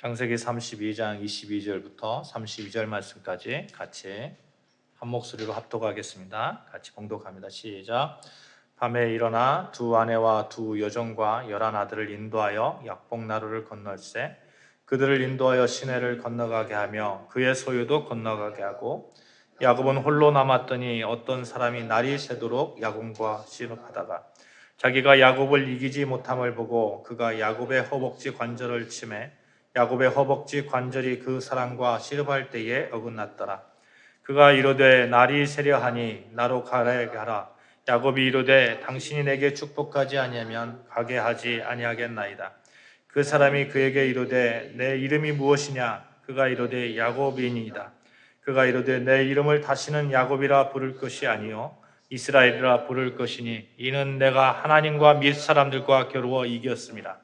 창세기 32장 22절부터 32절 말씀까지 같이 한 목소리로 합독하겠습니다. 같이 봉독합니다. 시작. 밤에 일어나 두 아내와 두 여종과 11 아들을 인도하여 약복나루를 건널세 그들을 인도하여 시내를 건너가게 하며 그의 소유도 건너가게 하고 야곱은 홀로 남았더니 어떤 사람이 날이 새도록 야곱과 씨름하다가 자기가 야곱을 이기지 못함을 보고 그가 야곱의 허벅지 관절을 치매 야곱의 허벅지 관절이 그 사람과 씨름할 때에 어긋났더라. 그가 이르되 날이 새려하니 나로 가게 하라. 야곱이 이르되 당신이 내게 축복하지 아니하면 가게 하지 아니하겠나이다. 그 사람이 그에게 이르되 내 이름이 무엇이냐? 그가 이르되 야곱이니이다. 그가 이르되 내 이름을 다시는 야곱이라 부를 것이 아니요 이스라엘이라 부를 것이니 이는 내가 하나님과 및 사람들과 겨루어 이겼습니다.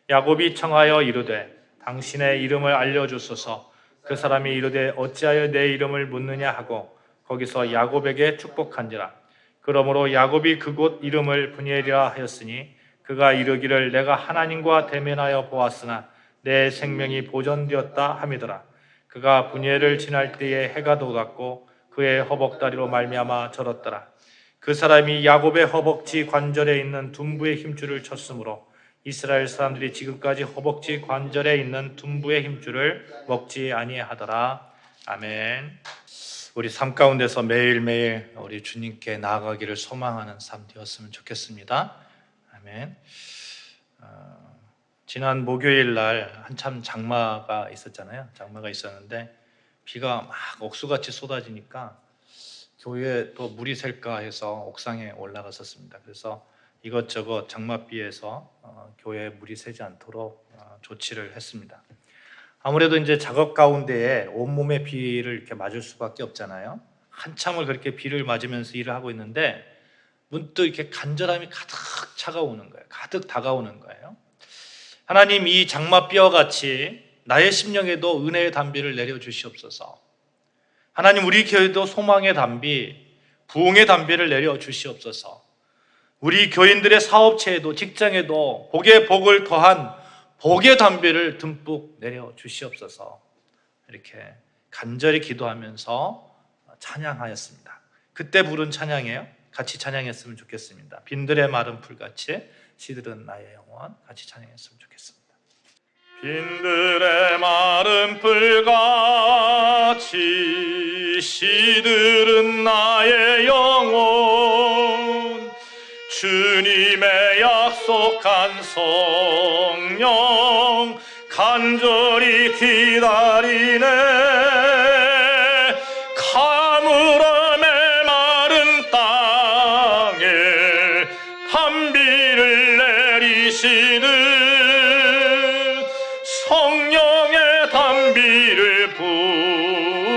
야곱이 청하여 이르되 당신의 이름을 알려주소서. 그 사람이 이르되 어찌하여 내 이름을 묻느냐 하고 거기서 야곱에게 축복한지라. 그러므로 야곱이 그곳 이름을 브니엘이라 하였으니 그가 이르기를 내가 하나님과 대면하여 보았으나 내 생명이 보존되었다 함이더라. 그가 브니엘을 지날 때에 해가 돋았고 그의 허벅다리로 말미암아 절었더라. 그 사람이 야곱의 허벅지 관절에 있는 둔부의 힘줄을 쳤으므로 이스라엘 사람들이 지금까지 허벅지 관절에 있는 둔부의 힘줄을 먹지 아니하더라. 아멘. 우리 삶 가운데서 매일매일 우리 주님께 나아가기를 소망하는 삶 되었으면 좋겠습니다. 아멘. 지난 목요일 날 한참 장마가 있었잖아요. 장마가 있었는데 비가 막 억수같이 쏟아지니까 교회에 또 물이 셀까 해서 옥상에 올라갔었습니다. 그래서 이것저것 장맛비에서 교회에 물이 새지 않도록 조치를 했습니다. 아무래도 이제 작업 가운데에 온몸에 비를 이렇게 맞을 수밖에 없잖아요. 한참을 그렇게 비를 맞으면서 일을 하고 있는데 문득 이렇게 간절함이 가득 차가오는 거예요. 가득 다가오는 거예요. 하나님, 이 장맛비와 같이 나의 심령에도 은혜의 단비를 내려 주시옵소서. 하나님, 우리 교회도 소망의 단비, 부흥의 단비를 내려 주시옵소서. 우리 교인들의 사업체에도 직장에도 복의 복을 더한 복의 단비를 듬뿍 내려 주시옵소서. 이렇게 간절히 기도하면서 찬양하였습니다. 그때 부른 찬양이에요. 같이 찬양했으면 좋겠습니다. 빈들의 마른 풀같이 시들은 나의 영혼, 같이 찬양했으면 좋겠습니다. 빈들의 마른 풀같이 시들은 나의 영혼 주님의 약속한 성령 간절히 기다리네. 가물어 메마른 땅에 단비를 내리시는 성령의 단비를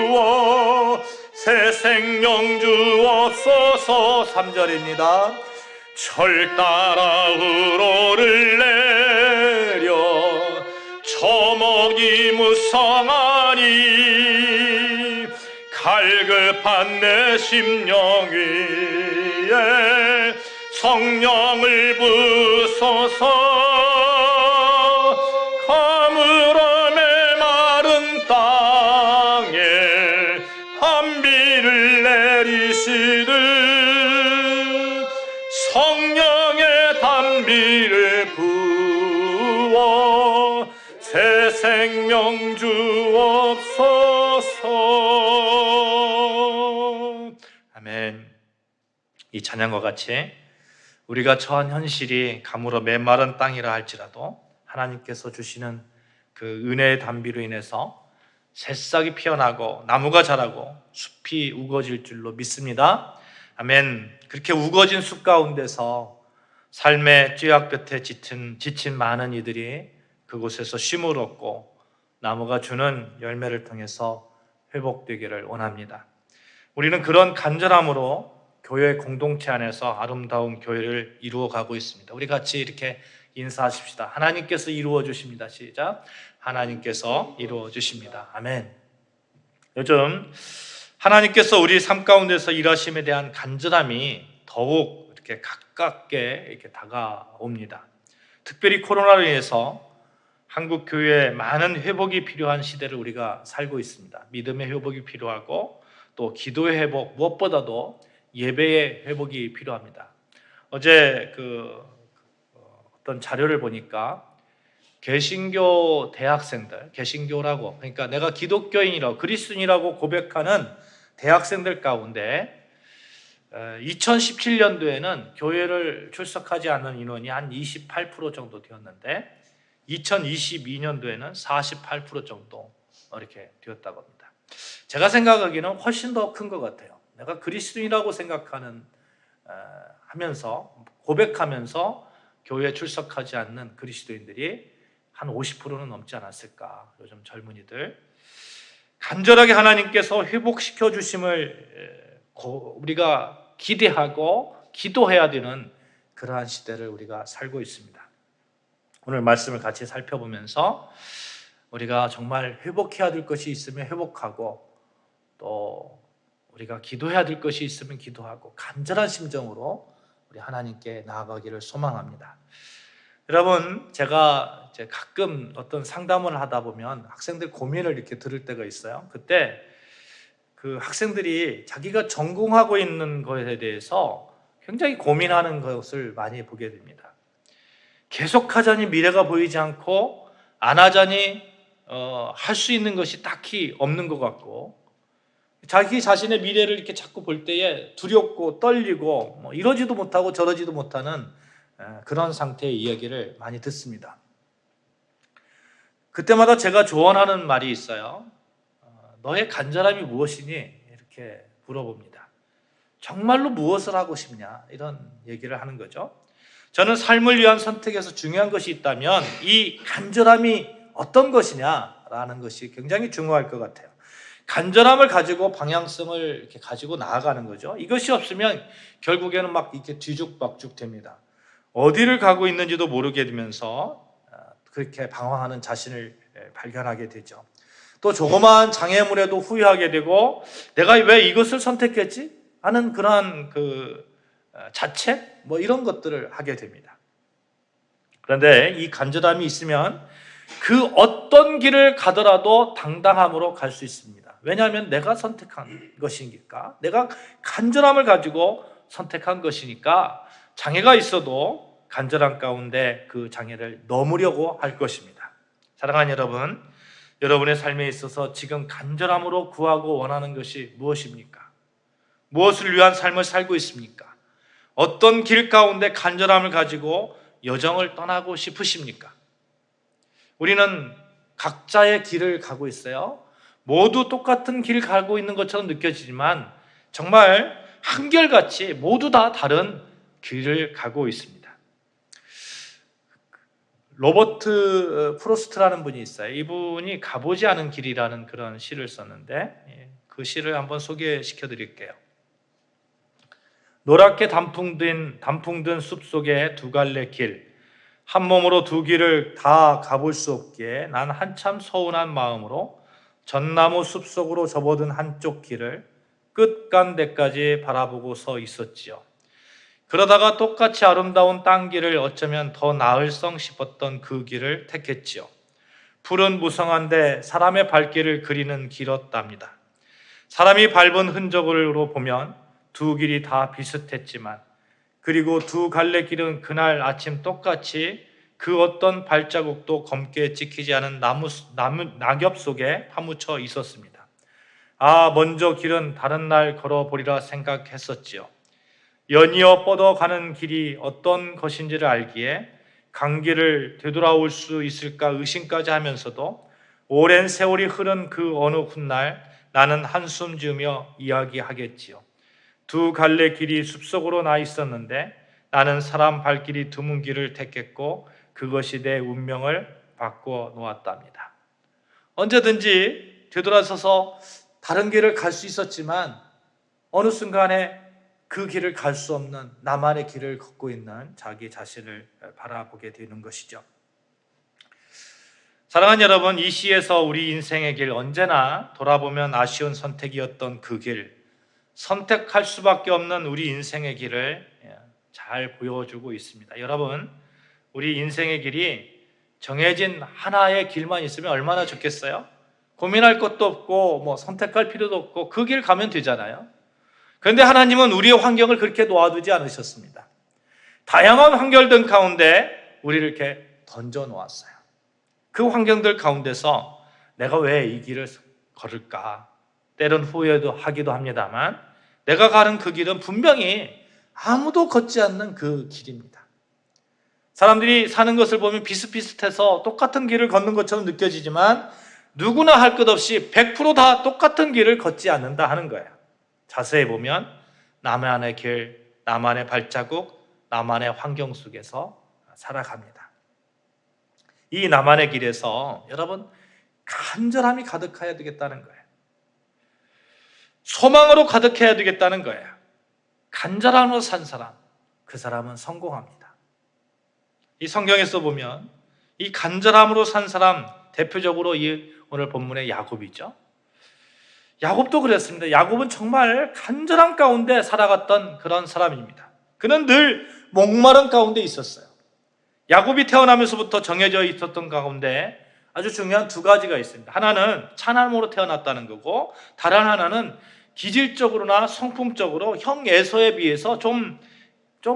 부어 새 생명 주옵소서. 3절입니다. 철 따라 우로를 내려 초목이 무성하니 갈급한 내 심령 위에 성령을 부소서. 가물어 메마른 땅에 단비를 내리시는 성령의 단비를 부어 새 생명 주옵소서. 아멘. 이 찬양과 같이 우리가 처한 현실이 가물어 메마른 땅이라 할지라도 하나님께서 주시는 그 은혜의 단비로 인해서 새싹이 피어나고 나무가 자라고 숲이 우거질 줄로 믿습니다. 아멘. 그렇게 우거진 숲 가운데서 삶의 쥐약 끝에 지친 많은 이들이 그곳에서 쉼을 얻고 나무가 주는 열매를 통해서 회복되기를 원합니다. 우리는 그런 간절함으로 교회 공동체 안에서 아름다운 교회를 이루어가고 있습니다. 우리 같이 이렇게 인사하십시다. 하나님께서 이루어 주십니다. 시작. 하나님께서 이루어 주십니다. 아멘. 요즘 하나님께서 우리 삶 가운데서 일하심에 대한 간절함이 더욱 이렇게 가깝게 이렇게 다가옵니다. 특별히 코로나로 인해서 한국 교회에 많은 회복이 필요한 시대를 우리가 살고 있습니다. 믿음의 회복이 필요하고 또 기도의 회복, 무엇보다도 예배의 회복이 필요합니다. 어제 어떤 자료를 보니까 개신교 대학생들, 개신교라고, 그러니까 내가 기독교인이라고 그리스도인이라고 고백하는 대학생들 가운데 2017년도에는 교회를 출석하지 않는 인원이 한 28% 정도 되었는데 2022년도에는 48% 정도 이렇게 되었다고 합니다. 제가 생각하기에는 훨씬 더 큰 것 같아요. 내가 그리스도인이라고 생각하는 하면서 고백하면서 교회에 출석하지 않는 그리스도인들이 한 50%는 넘지 않았을까. 요즘 젊은이들 간절하게 하나님께서 회복시켜 주심을 우리가 기대하고 기도해야 되는 그러한 시대를 우리가 살고 있습니다. 오늘 말씀을 같이 살펴보면서 우리가 정말 회복해야 될 것이 있으면 회복하고 또 우리가 기도해야 될 것이 있으면 기도하고 간절한 심정으로 우리 하나님께 나아가기를 소망합니다. 여러분, 제가 이제 가끔 어떤 상담을 하다 보면 학생들 고민을 이렇게 들을 때가 있어요. 그때 그 학생들이 자기가 전공하고 있는 것에 대해서 굉장히 고민하는 것을 많이 보게 됩니다. 계속 하자니 미래가 보이지 않고 안 하자니 할 수 있는 것이 딱히 없는 것 같고 자기 자신의 미래를 이렇게 자꾸 볼 때에 두렵고 떨리고 뭐 이러지도 못하고 저러지도 못하는 그런 상태의 이야기를 많이 듣습니다. 그때마다 제가 조언하는 말이 있어요. 너의 간절함이 무엇이니? 이렇게 물어봅니다. 정말로 무엇을 하고 싶냐? 이런 얘기를 하는 거죠. 저는 삶을 위한 선택에서 중요한 것이 있다면 이 간절함이 어떤 것이냐라는 것이 굉장히 중요할 것 같아요. 간절함을 가지고 방향성을 이렇게 가지고 나아가는 거죠. 이것이 없으면 결국에는 막 이렇게 뒤죽박죽 됩니다. 어디를 가고 있는지도 모르게 되면서 그렇게 방황하는 자신을 발견하게 되죠. 또 조그마한 장애물에도 후회하게 되고 내가 왜 이것을 선택했지? 하는 그러한 자책 뭐 이런 것들을 하게 됩니다. 그런데 이 간절함이 있으면 그 어떤 길을 가더라도 당당함으로 갈 수 있습니다. 왜냐하면 내가 선택한 것이니까, 내가 간절함을 가지고 선택한 것이니까 장애가 있어도 간절함 가운데 그 장애를 넘으려고 할 것입니다. 사랑하는 여러분, 여러분의 삶에 있어서 지금 간절함으로 구하고 원하는 것이 무엇입니까? 무엇을 위한 삶을 살고 있습니까? 어떤 길 가운데 간절함을 가지고 여정을 떠나고 싶으십니까? 우리는 각자의 길을 가고 있어요. 모두 똑같은 길 가고 있는 것처럼 느껴지지만 정말 한결같이 모두 다 다른 길을 가고 있습니다. 로버트 프로스트라는 분이 있어요. 이분이 가보지 않은 길이라는 그런 시를 썼는데 그 시를 한번 소개시켜 드릴게요. 노랗게 단풍 든 숲속의 두 갈래 길, 한 몸으로 두 길을 다 가볼 수 없기에 난 한참 서운한 마음으로 전나무 숲속으로 접어든 한쪽 길을 끝간데까지 바라보고 서 있었지요. 그러다가 똑같이 아름다운 딴 길을 어쩌면 더 나을성 싶었던 그 길을 택했지요. 푸른 무성한데 사람의 발길을 그리는 길이었답니다. 사람이 밟은 흔적으로 보면 두 길이 다 비슷했지만 그리고 두 갈래 길은 그날 아침 똑같이 그 어떤 발자국도 검게 찍히지 않은 낙엽 속에 파묻혀 있었습니다. 먼저 길은 다른 날 걸어보리라 생각했었지요. 연이어 뻗어가는 길이 어떤 것인지를 알기에 강길을 되돌아올 수 있을까 의심까지 하면서도 오랜 세월이 흐른 그 어느 훗날 나는 한숨 지으며 이야기하겠지요. 두 갈래 길이 숲속으로 나 있었는데 나는 사람 발길이 드문 길을 택했고 그것이 내 운명을 바꿔 놓았답니다. 언제든지 되돌아서서 다른 길을 갈 수 있었지만 어느 순간에 그 길을 갈 수 없는 나만의 길을 걷고 있는 자기 자신을 바라보게 되는 것이죠. 사랑하는 여러분, 이 시에서 우리 인생의 길 언제나 돌아보면 아쉬운 선택이었던 그 길, 선택할 수밖에 없는 우리 인생의 길을 잘 보여주고 있습니다. 여러분, 우리 인생의 길이 정해진 하나의 길만 있으면 얼마나 좋겠어요? 고민할 것도 없고 뭐 선택할 필요도 없고 그 길 가면 되잖아요. 그런데 하나님은 우리의 환경을 그렇게 놓아두지 않으셨습니다. 다양한 환경들 가운데 우리를 이렇게 던져 놓았어요. 그 환경들 가운데서 내가 왜 이 길을 걸을까? 때론 후회도 하기도 합니다만 내가 가는 그 길은 분명히 아무도 걷지 않는 그 길입니다. 사람들이 사는 것을 보면 비슷비슷해서 똑같은 길을 걷는 것처럼 느껴지지만 누구나 할 것 없이 100%다 똑같은 길을 걷지 않는다 하는 거예요. 자세히 보면 나만의 길, 나만의 발자국, 나만의 환경 속에서 살아갑니다. 이 나만의 길에서 여러분 간절함이 가득해야 되겠다는 거예요. 소망으로 가득해야 되겠다는 거예요. 간절함으로 산 사람, 그 사람은 성공합니다. 이 성경에서 보면 이 간절함으로 산 사람 대표적으로 이 오늘 본문의 야곱이죠. 야곱도 그랬습니다. 야곱은 정말 간절함 가운데 살아갔던 그런 사람입니다. 그는 늘 목마른 가운데 있었어요. 야곱이 태어나면서부터 정해져 있었던 가운데 아주 중요한 두 가지가 있습니다. 하나는 차남으로 태어났다는 거고 다른 하나는 기질적으로나 성품적으로 형 에서에 비해서 좀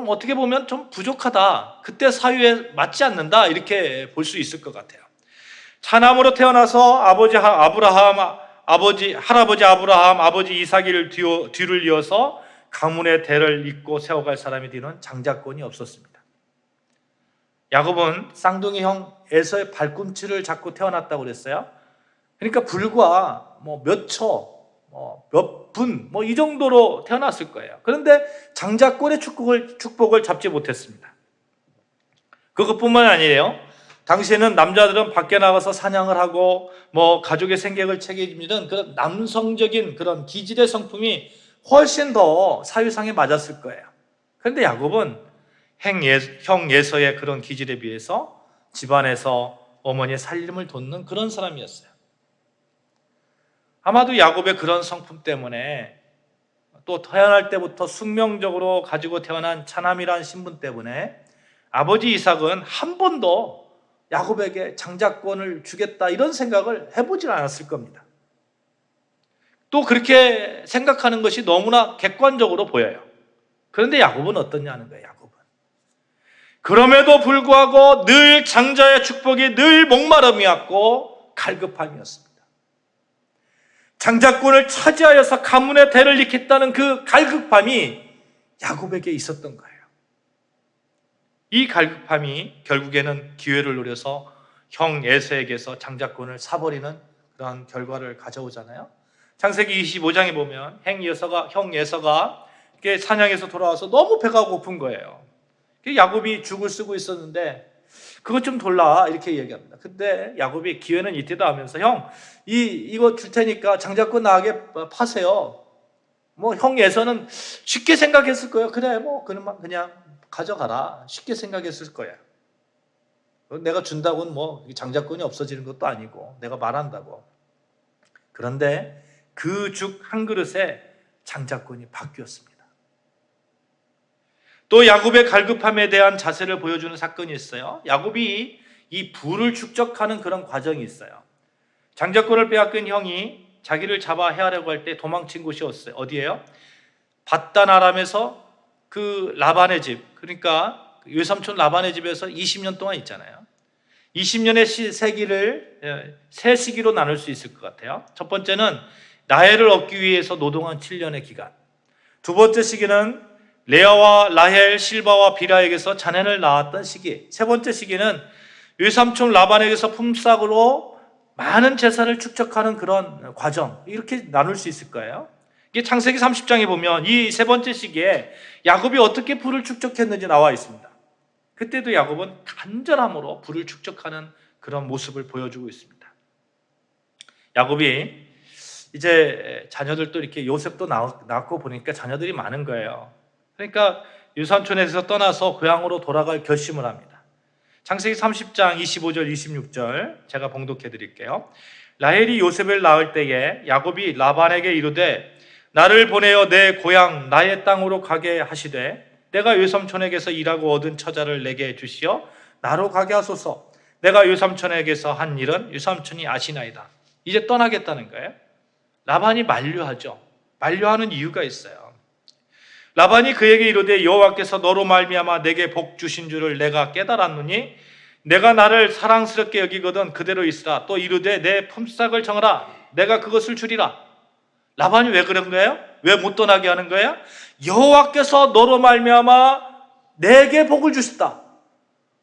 어떻게 보면 좀 부족하다. 그때 사유에 맞지 않는다. 이렇게 볼 수 있을 것 같아요. 차남으로 태어나서 할아버지 아브라함, 아버지 이삭을 뒤를 이어서 가문의 대를 잇고 세워갈 사람이 되는 장자권이 없었습니다. 야곱은 쌍둥이 형 에서의 발꿈치를 잡고 태어났다고 그랬어요. 그러니까 불과 몇 초, 몇 분, 이 정도로 태어났을 거예요. 그런데 장자권의 축복을 잡지 못했습니다. 그것뿐만 아니에요. 당시에는 남자들은 밖에 나가서 사냥을 하고 가족의 생계를 책임지는 그런 남성적인 그런 기질의 성품이 훨씬 더 사유상에 맞았을 거예요. 그런데 야곱은 형 예서의 그런 기질에 비해서 집안에서 어머니의 살림을 돕는 그런 사람이었어요. 아마도 야곱의 그런 성품 때문에 또 태어날 때부터 숙명적으로 가지고 태어난 차남이라는 신분 때문에 아버지 이삭은 한 번도 야곱에게 장자권을 주겠다 이런 생각을 해보질 않았을 겁니다. 또 그렇게 생각하는 것이 너무나 객관적으로 보여요. 그런데 야곱은 어떠냐는 거예요. 야곱은 그럼에도 불구하고 늘 장자의 축복이 늘 목마름이었고 갈급함이었습니다. 장자권을 차지하여서 가문의 대를 잇겠다는 그 갈급함이 야곱에게 있었던 거예요. 이 갈급함이 결국에는 기회를 노려서 형 에서에게서 장자권을 사버리는 그런 결과를 가져오잖아요. 창세기 25장에 보면 형 예서가 사냥에서 돌아와서 너무 배가 고픈 거예요. 야곱이 죽을 쓰고 있었는데 그것 좀 돌라 이렇게 얘기합니다. 근데 야곱이 기회는 이때다 하면서 형 이거 줄 테니까 장자권 나가게 파세요. 형 예서는 쉽게 생각했을 거예요. 그래 그냥 가져가라. 쉽게 생각했을 거야. 내가 준다고는 장자권이 없어지는 것도 아니고 내가 말한다고. 그런데 그 죽 한 그릇에 장자권이 바뀌었습니다. 또 야곱의 갈급함에 대한 자세를 보여주는 사건이 있어요. 야곱이 이 부를 축적하는 그런 과정이 있어요. 장자권을 빼앗긴 형이 자기를 잡아 해하려고 할 때 도망친 곳이 어디예요? 밧단 아람에서 그 라반의 집, 그러니까 외삼촌 라반의 집에서 20년 동안 있잖아요. 20년의 세 시기로 나눌 수 있을 것 같아요. 첫 번째는 라헬을 얻기 위해서 노동한 7년의 기간. 두 번째 시기는 레아와 라헬, 실바와 비라에게서 자녀를 낳았던 시기. 세 번째 시기는 외삼촌 라반에게서 품삯으로 많은 재산을 축적하는 그런 과정. 이렇게 나눌 수 있을 거예요. 이게 창세기 30장에 보면 이 세 번째 시기에 야곱이 어떻게 부를 축적했는지 나와 있습니다. 그때도 야곱은 간절함으로 부를 축적하는 그런 모습을 보여주고 있습니다. 야곱이 이제 자녀들도 이렇게 요셉도 낳고 보니까 자녀들이 많은 거예요. 그러니까 유삼촌에서 떠나서 고향으로 돌아갈 결심을 합니다. 창세기 30장 25절 26절 제가 봉독해 드릴게요. 라헬이 요셉을 낳을 때에 야곱이 라반에게 이르되 나를 보내어 내 고향 나의 땅으로 가게 하시되 내가 외삼촌에게서 일하고 얻은 처자를 내게 주시어 나로 가게 하소서. 내가 유삼촌에게서 한 일은 유삼촌이 아시나이다. 이제 떠나겠다는 거예요. 라반이 만류하죠. 만류하는 이유가 있어요. 라반이 그에게 이르되 여호와께서 너로 말미암아 내게 복 주신 줄을 내가 깨달았노니 내가 나를 사랑스럽게 여기거든 그대로 있으라. 또 이르되 내 품삯을 정하라. 내가 그것을 주리라. 라반이 왜 그런 거예요? 왜 못 떠나게 하는 거예요? 여호와께서 너로 말미암아 내게 복을 주셨다.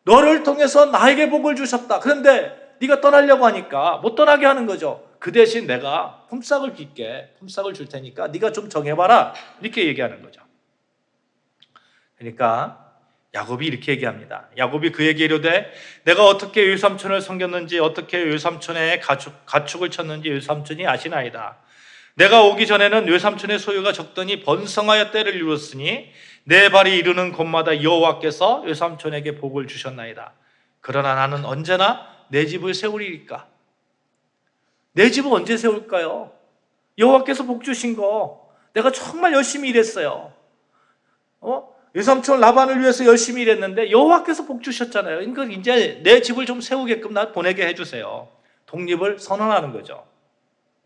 너를 통해서 나에게 복을 주셨다. 그런데 네가 떠나려고 하니까 못 떠나게 하는 거죠. 그 대신 내가 품삯을 줄게. 품삯을 줄 테니까 네가 좀 정해봐라. 이렇게 얘기하는 거죠. 그러니까 야곱이 이렇게 얘기합니다. 야곱이 그에게 이르되 내가 어떻게 유삼촌을 섬겼는지 어떻게 유삼촌의 가축을 쳤는지 유삼촌이 아시나이다. 내가 오기 전에는 유삼촌의 소유가 적더니 번성하여 때를 이루었으니 내 발이 이르는 곳마다 여호와께서 유삼촌에게 복을 주셨나이다. 그러나 나는 언제나 내 집을 세우리이까. 내 집을 언제 세울까요? 여호와께서 복 주신 거 내가 정말 열심히 일했어요. 유삼촌 라반을 위해서 열심히 일했는데 여호와께서 복 주셨잖아요. 그러니까 이제 내 집을 좀 세우게끔 나 보내게 해주세요. 독립을 선언하는 거죠.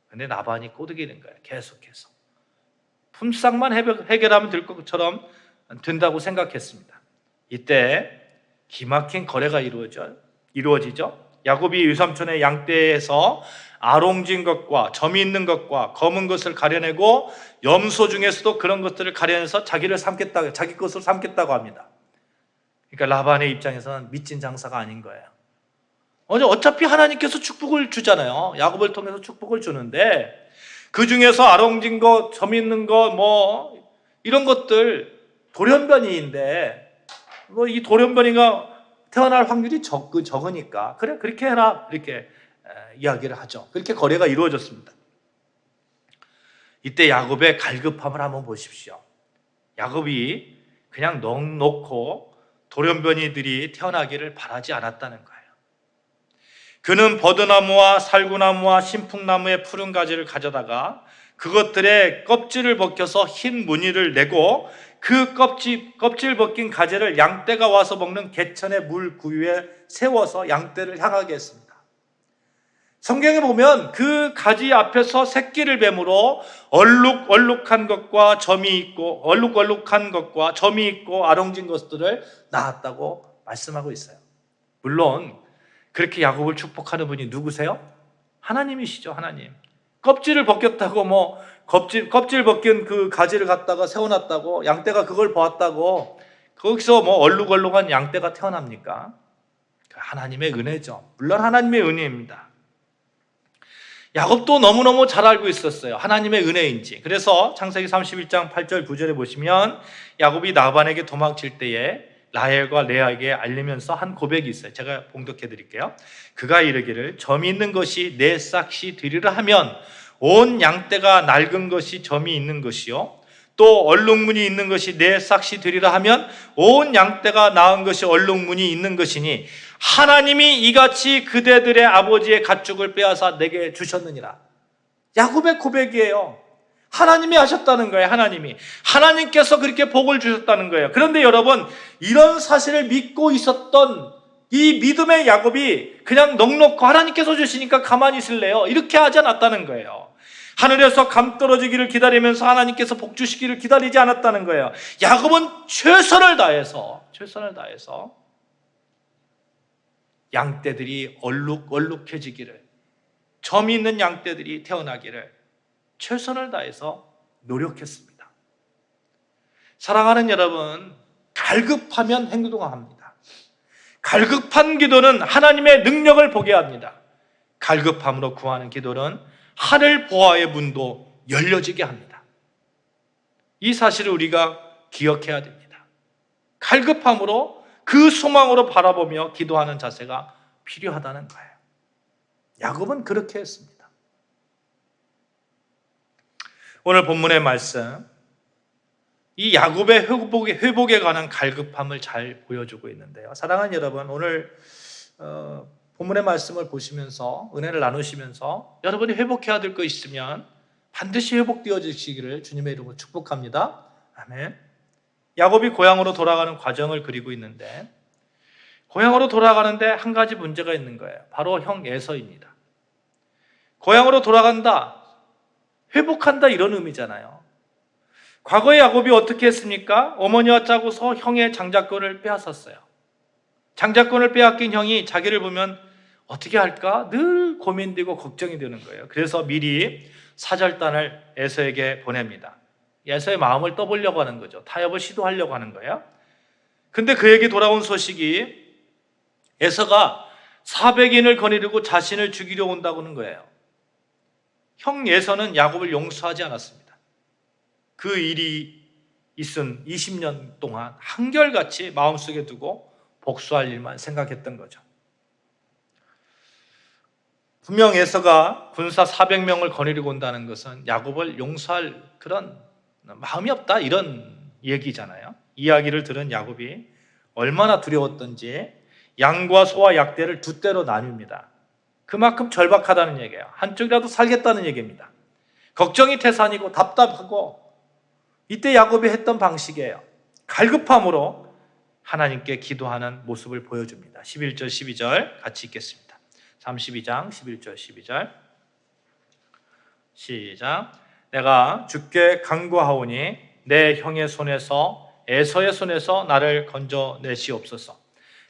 근데 라반이 꼬드기는 거예요. 계속해서. 품삯만 해결하면 될 것처럼 된다고 생각했습니다. 이때 기막힌 거래가 이루어지죠. 야곱이 유삼촌의 양떼에서 아롱진 것과 점이 있는 것과 검은 것을 가려내고 염소 중에서도 그런 것들을 가려내서 자기 것으로 삼겠다고 합니다. 그러니까 라반의 입장에서는 미친 장사가 아닌 거예요. 어차피 하나님께서 축복을 주잖아요. 야곱을 통해서 축복을 주는데 그 중에서 아롱진 것, 점 있는 것, 이런 것들 돌연변이인데 이 돌연변이가 태어날 확률이 적으니까 그래 그렇게 해라 이렇게 이야기를 하죠. 그렇게 거래가 이루어졌습니다. 이때 야곱의 갈급함을 한번 보십시오. 야곱이 그냥 넉넉고 돌연변이들이 태어나기를 바라지 않았다는 거예요. 그는 버드나무와 살구나무와 신풍나무의 푸른 가지를 가져다가 그것들의 껍질을 벗겨서 흰 무늬를 내고 그 껍질 벗긴 가지를 양떼가 와서 먹는 개천의 물 구유에 세워서 양떼를 향하게 했습니다. 성경에 보면 그 가지 앞에서 새끼를 뱀으로 얼룩얼룩한 것과 점이 있고 아롱진 것들을 낳았다고 말씀하고 있어요. 물론 그렇게 야곱을 축복하는 분이 누구세요? 하나님이시죠. 하나님. 껍질을 벗겼다고 껍질 벗긴 그 가지를 갖다가 세워놨다고 양떼가 그걸 보았다고 거기서 얼룩얼룩한 양떼가 태어납니까? 하나님의 은혜죠. 물론 하나님의 은혜입니다. 야곱도 너무너무 잘 알고 있었어요. 하나님의 은혜인지. 그래서 창세기 31장 8절 9절에 보시면 야곱이 라반에게 도망칠 때에 라헬과 레아에게 알리면서 한 고백이 있어요. 제가 봉독해 드릴게요. 그가 이르기를 점이 있는 것이 내 싹시 되리라 하면 온 양떼가 낡은 것이 점이 있는 것이요 또 얼룩무늬 있는 것이 내 싹시 되리라 하면 온 양떼가 나은 것이 얼룩무늬 있는 것이니 하나님이 이같이 그대들의 아버지의 가축을 빼앗아 내게 주셨느니라. 야곱의 고백이에요. 하나님이 하셨다는 거예요. 하나님께서 그렇게 복을 주셨다는 거예요. 그런데 여러분, 이런 사실을 믿고 있었던 이 믿음의 야곱이 그냥 넉넉고 하나님께서 주시니까 가만히 있을래요? 이렇게 하지 않았다는 거예요. 하늘에서 감 떨어지기를 기다리면서 하나님께서 복 주시기를 기다리지 않았다는 거예요. 야곱은 최선을 다해서 양떼들이 얼룩얼룩해지기를, 점이 있는 양떼들이 태어나기를 최선을 다해서 노력했습니다. 사랑하는 여러분, 갈급하면 행동합니다. 갈급한 기도는 하나님의 능력을 보게 합니다. 갈급함으로 구하는 기도는 하늘 보화의 문도 열려지게 합니다. 이 사실을 우리가 기억해야 됩니다. 갈급함으로 그 소망으로 바라보며 기도하는 자세가 필요하다는 거예요. 야곱은 그렇게 했습니다. 오늘 본문의 말씀, 이 야곱의 회복에 관한 갈급함을 잘 보여주고 있는데요. 사랑하는 여러분, 오늘 본문의 말씀을 보시면서 은혜를 나누시면서 여러분이 회복해야 될 거 있으면 반드시 회복되어지시기를 주님의 이름으로 축복합니다. 아멘. 야곱이 고향으로 돌아가는 과정을 그리고 있는데 고향으로 돌아가는데 한 가지 문제가 있는 거예요. 바로 형 에서입니다. 고향으로 돌아간다, 회복한다 이런 의미잖아요. 과거에 야곱이 어떻게 했습니까? 어머니와 짜고서 형의 장자권을 빼앗았어요. 장자권을 빼앗긴 형이 자기를 보면 어떻게 할까? 늘 고민되고 걱정이 되는 거예요. 그래서 미리 사절단을 에서에게 보냅니다. 에서의 마음을 떠보려고 하는 거죠. 타협을 시도하려고 하는 거예요. 근데 그에게 돌아온 소식이 에서가 400인을 거느리고 자신을 죽이려 온다고 하는 거예요. 형 에서는 야곱을 용서하지 않았습니다. 그 일이 있은 20년 동안 한결같이 마음속에 두고 복수할 일만 생각했던 거죠. 분명 에서가 군사 400명을 거느리고 온다는 것은 야곱을 용서할 그런 마음이 없다 이런 얘기잖아요. 이야기를 들은 야곱이 얼마나 두려웠던지 양과 소와 약대를 두 떼로 나뉩니다. 그만큼 절박하다는 얘기예요. 한쪽이라도 살겠다는 얘기입니다. 걱정이 태산이고 답답하고 이때 야곱이 했던 방식이에요. 갈급함으로 하나님께 기도하는 모습을 보여줍니다. 11절 12절 같이 읽겠습니다. 32장 11절 12절 시작. 내가 주께 간구하오니 내 형의 손에서 에서의 손에서 나를 건져내시옵소서.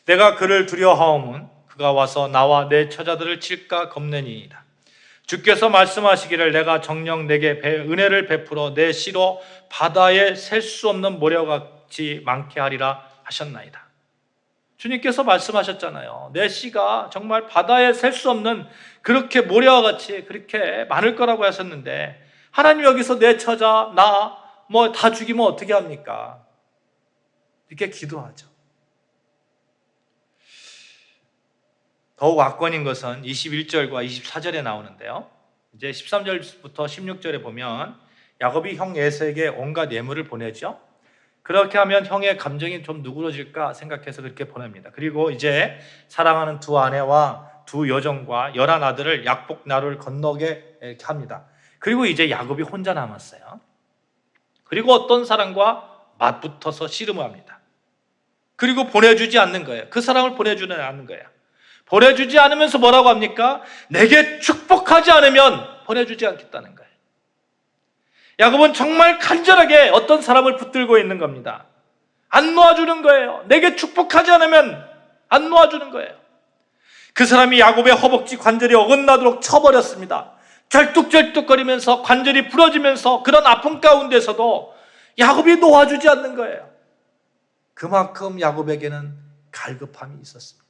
내가 그를 두려워하오면 그가 와서 나와 내 처자들을 칠까 겁내니이다. 주께서 말씀하시기를 내가 정녕 내게 은혜를 베풀어 내 씨로 바다에 셀 수 없는 모래같이 많게 하리라 하셨나이다. 주님께서 말씀하셨잖아요. 내 씨가 정말 바다에 셀 수 없는 그렇게 모래와 같이 그렇게 많을 거라고 하셨는데 하나님 여기서 내 처자, 나 뭐 다 죽이면 어떻게 합니까? 이렇게 기도하죠. 더욱 악권인 것은 21절과 24절에 나오는데요. 이제 13절부터 16절에 보면 야곱이 형 에서에게 온갖 예물을 보내죠. 그렇게 하면 형의 감정이 좀 누그러질까 생각해서 그렇게 보냅니다. 그리고 이제 사랑하는 두 아내와 두 여종과 11 아들을 약복 나루를 건너게 이렇게 합니다. 그리고 이제 야곱이 혼자 남았어요. 그리고 어떤 사람과 맞붙어서 씨름을 합니다. 그리고 보내주지 않는 거예요. 그 사람을 보내주지 않는 거예요. 보내주지 않으면서 뭐라고 합니까? 내게 축복하지 않으면 보내주지 않겠다는 거예요. 야곱은 정말 간절하게 어떤 사람을 붙들고 있는 겁니다. 안 놓아주는 거예요. 내게 축복하지 않으면 안 놓아주는 거예요. 그 사람이 야곱의 허벅지 관절이 어긋나도록 쳐버렸습니다. 절뚝절뚝거리면서 관절이 부러지면서 그런 아픔 가운데서도 야곱이 놓아주지 않는 거예요. 그만큼 야곱에게는 갈급함이 있었습니다.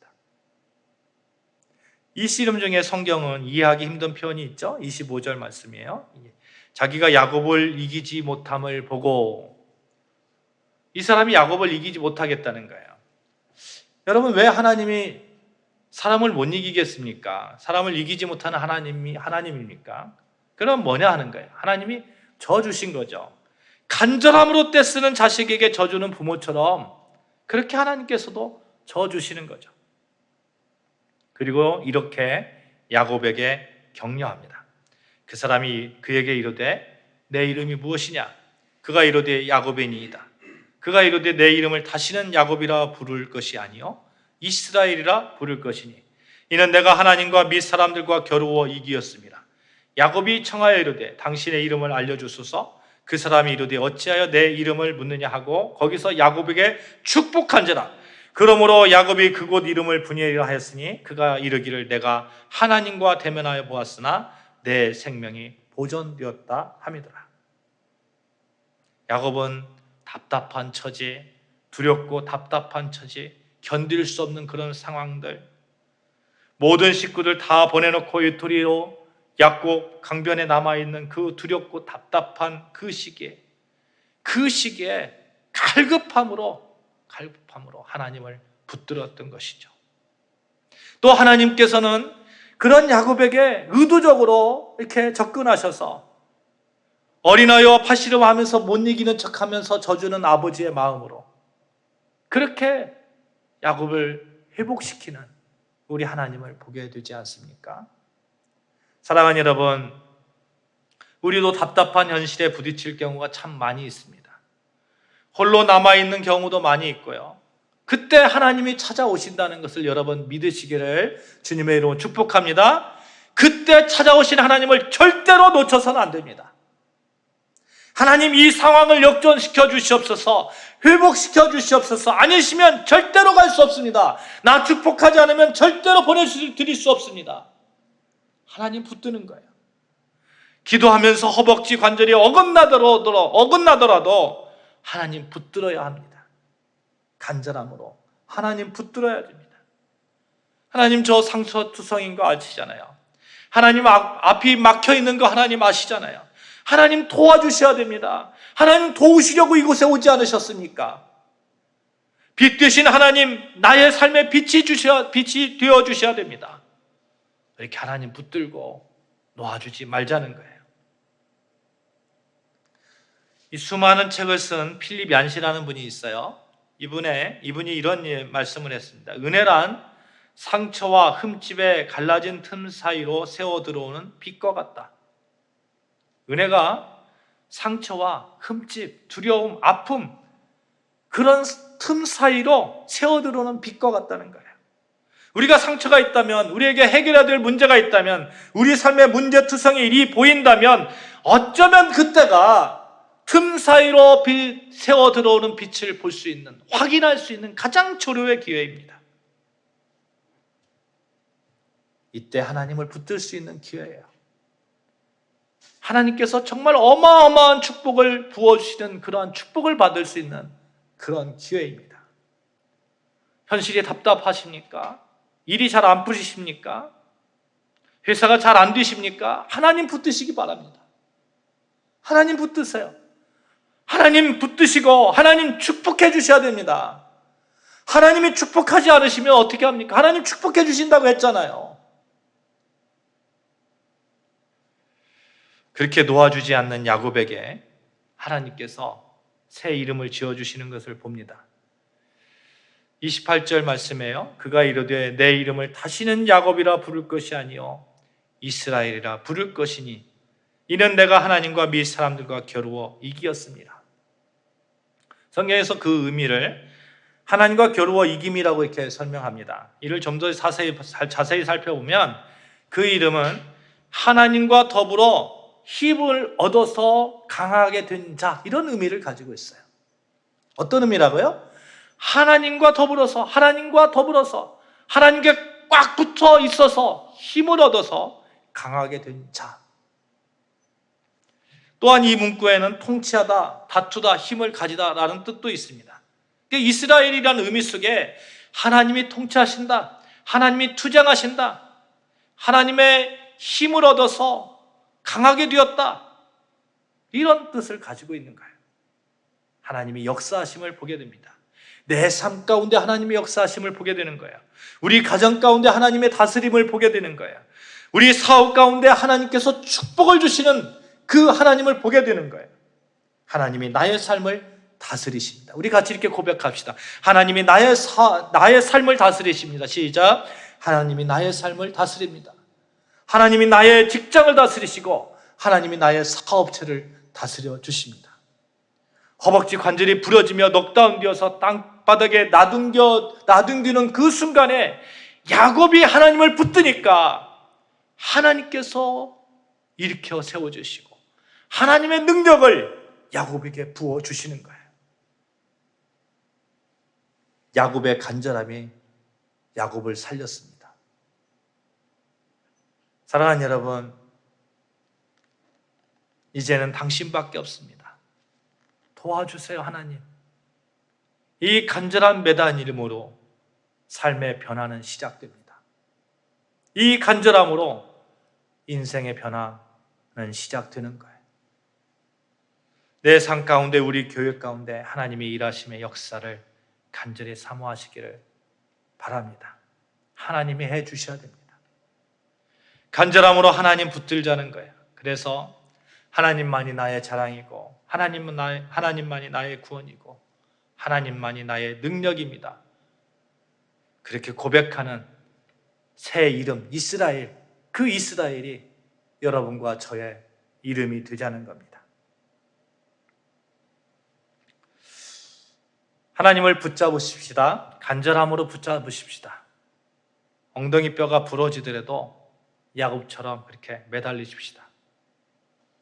이 씨름 중에 성경은 이해하기 힘든 표현이 있죠. 25절 말씀이에요. 자기가 야곱을 이기지 못함을 보고 이 사람이 야곱을 이기지 못하겠다는 거예요. 여러분, 왜 하나님이 사람을 못 이기겠습니까? 사람을 이기지 못하는 하나님이 하나님입니까? 그럼 뭐냐 하는 거예요. 하나님이 저 주신 거죠. 간절함으로 떼쓰는 자식에게 져주는 부모처럼 그렇게 하나님께서도 저 주시는 거죠. 그리고 이렇게 야곱에게 격려합니다. 그 사람이 그에게 이르되 내 이름이 무엇이냐? 그가 이르되 야곱이니이다. 그가 이르되 내 이름을 다시는 야곱이라 부를 것이 아니요 이스라엘이라 부를 것이니 이는 내가 하나님과 및 사람들과 겨루어 이기었습니다. 야곱이 청하여 이르되 당신의 이름을 알려주소서. 그 사람이 이르되 어찌하여 내 이름을 묻느냐 하고 거기서 야곱에게 축복한지라. 그러므로 야곱이 그곳 이름을 브니엘이라 하였으니 그가 이르기를 내가 하나님과 대면하여 보았으나 내 생명이 보존되었다 함이더라. 야곱은 답답한 처지, 두렵고 답답한 처지, 견딜 수 없는 그런 상황들, 모든 식구들 다 보내놓고 유토리로 약국 강변에 남아있는 그 두렵고 답답한 그 시기에 갈급함으로 하나님을 붙들었던 것이죠. 또 하나님께서는 그런 야곱에게 의도적으로 이렇게 접근하셔서 어린아이와 팔씨름하면서 못 이기는 척하면서 져주는 아버지의 마음으로 그렇게 야곱을 회복시키는 우리 하나님을 보게 되지 않습니까? 사랑하는 여러분, 우리도 답답한 현실에 부딪힐 경우가 참 많이 있습니다. 홀로 남아있는 경우도 많이 있고요. 그때 하나님이 찾아오신다는 것을 여러분 믿으시기를 주님의 이름으로 축복합니다. 그때 찾아오신 하나님을 절대로 놓쳐서는 안 됩니다. 하나님 이 상황을 역전시켜 주시옵소서, 회복시켜 주시옵소서. 아니시면 절대로 갈 수 없습니다. 나 축복하지 않으면 절대로 보내드릴 수 없습니다. 하나님 붙드는 거예요. 기도하면서 허벅지 관절이 어긋나더라도 하나님 붙들어야 합니다. 간절함으로 하나님 붙들어야 됩니다. 하나님 저 상처투성인 거 아시잖아요. 하나님 앞이 막혀 있는 거 하나님 아시잖아요. 하나님 도와주셔야 됩니다. 하나님 도우시려고 이곳에 오지 않으셨습니까? 빛 되신 하나님, 나의 삶에 빛이 되어 주셔야 됩니다. 이렇게 하나님 붙들고 놓아주지 말자는 거예요. 이 수많은 책을 쓴 필립 얀시라는 분이 있어요. 이분이 이런 말씀을 했습니다. 은혜란 상처와 흠집에 갈라진 틈 사이로 새어 들어오는 빛과 같다. 은혜가 상처와 흠집, 두려움, 아픔, 그런 틈 사이로 새어 들어오는 빛과 같다는 거예요. 우리가 상처가 있다면, 우리에게 해결해야 될 문제가 있다면, 우리 삶의 문제투성이 일이 보인다면 어쩌면 그때가 틈 사이로 새어 들어오는 빛을 볼 수 있는, 확인할 수 있는 가장 초료의 기회입니다. 이때 하나님을 붙들 수 있는 기회예요. 하나님께서 정말 어마어마한 축복을 부어주시는 그러한 축복을 받을 수 있는 그런 기회입니다. 현실이 답답하십니까? 일이 잘 안 풀리십니까? 회사가 잘 안 되십니까? 하나님 붙드시기 바랍니다. 하나님 붙드세요. 하나님 붙드시고 하나님 축복해 주셔야 됩니다. 하나님이 축복하지 않으시면 어떻게 합니까? 하나님 축복해 주신다고 했잖아요. 그렇게 놓아주지 않는 야곱에게 하나님께서 새 이름을 지어주시는 것을 봅니다. 28절 말씀에요. 그가 이르되 내 이름을 다시는 야곱이라 부를 것이 아니요 이스라엘이라 부를 것이니 이는 내가 하나님과 및 사람들과 겨루어 이기었습니다. 성경에서 그 의미를 하나님과 겨루어 이김이라고 이렇게 설명합니다. 이를 좀 더 자세히 살펴보면 그 이름은 하나님과 더불어 힘을 얻어서 강하게 된 자, 이런 의미를 가지고 있어요. 어떤 의미라고요? 하나님과 더불어서 하나님께 꽉 붙어 있어서 힘을 얻어서 강하게 된 자. 또한 이 문구에는 통치하다, 다투다, 힘을 가지다 라는 뜻도 있습니다. 이스라엘이라는 의미 속에 하나님이 통치하신다, 하나님이 투쟁하신다, 하나님의 힘을 얻어서 강하게 되었다, 이런 뜻을 가지고 있는 거예요. 하나님이 역사하심을 보게 됩니다. 내 삶 가운데 하나님의 역사하심을 보게 되는 거예요. 우리 가정 가운데 하나님의 다스림을 보게 되는 거예요. 우리 사업 가운데 하나님께서 축복을 주시는 그 하나님을 보게 되는 거예요. 하나님이 나의 삶을 다스리십니다. 우리 같이 이렇게 고백합시다. 하나님이 나의 삶을 다스리십니다. 시작. 하나님이 나의 삶을 다스립니다. 하나님이 나의 직장을 다스리시고 하나님이 나의 사업체를 다스려 주십니다. 허벅지 관절이 부러지며 넉다운되어서 땅바닥에 나둥기는 그 순간에 야곱이 하나님을 붙드니까 하나님께서 일으켜 세워주시고 하나님의 능력을 야곱에게 부어주시는 거예요. 야곱의 간절함이 야곱을 살렸습니다. 사랑하는 여러분, 이제는 당신밖에 없습니다. 도와주세요, 하나님. 이 간절한 매단 이름으로 삶의 변화는 시작됩니다. 이 간절함으로 인생의 변화는 시작되는 거예요. 내 삶 가운데, 우리 교회 가운데 하나님의 일하심의 역사를 간절히 사모하시기를 바랍니다. 하나님이 해 주셔야 됩니다. 간절함으로 하나님 붙들자는 거예요. 그래서 하나님만이 나의 자랑이고 하나님만이 나의 구원이고 하나님만이 나의 능력입니다. 그렇게 고백하는 새 이름 이스라엘, 그 이스라엘이 여러분과 저의 이름이 되자는 겁니다. 하나님을 붙잡으십시다. 간절함으로 붙잡으십시다. 엉덩이 뼈가 부러지더라도 야곱처럼 그렇게 매달리십시다.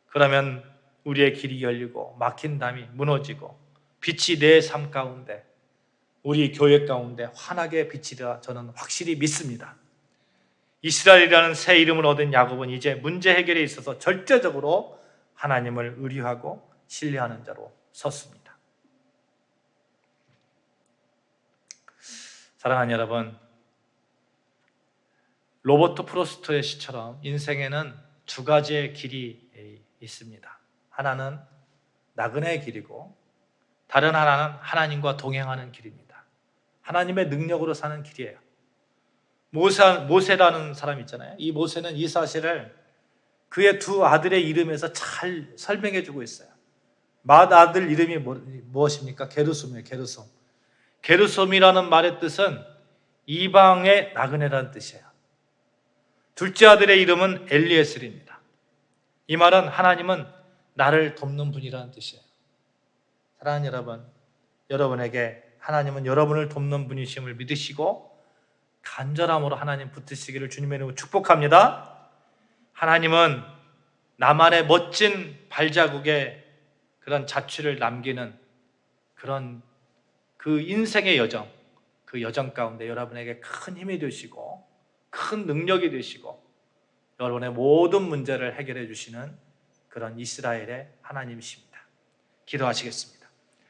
그러면 우리의 길이 열리고 막힌 담이 무너지고 빛이 내 삶 가운데, 우리 교회 가운데 환하게 비치리라 저는 확실히 믿습니다. 이스라엘이라는 새 이름을 얻은 야곱은 이제 문제 해결에 있어서 절대적으로 하나님을 의뢰하고 신뢰하는 자로 섰습니다. 사랑하는 여러분, 로버트 프로스트의 시처럼 인생에는 두 가지의 길이 있습니다. 하나는 나그네의 길이고 다른 하나는 하나님과 동행하는 길입니다. 하나님의 능력으로 사는 길이에요. 모세라는 사람 있잖아요. 이 모세는 이 사실을 그의 두 아들의 이름에서 잘 설명해 주고 있어요. 맏아들 이름이 무엇입니까? 게르솜이에요. 게르솜. 게르솜이라는 말의 뜻은 이방의 나그네라는 뜻이에요. 둘째 아들의 이름은 엘리에셀입니다. 이 말은 하나님은 나를 돕는 분이라는 뜻이에요. 사랑하는 여러분, 여러분에게 하나님은 여러분을 돕는 분이심을 믿으시고 간절함으로 하나님 붙드시기를 주님의 이름으로 축복합니다. 하나님은 나만의 멋진 발자국에 그런 자취를 남기는 그런 그 인생의 여정, 그 여정 가운데 여러분에게 큰 힘이 되시고 큰 능력이 되시고 여러분의 모든 문제를 해결해 주시는 그런 이스라엘의 하나님이십니다. 기도하시겠습니다.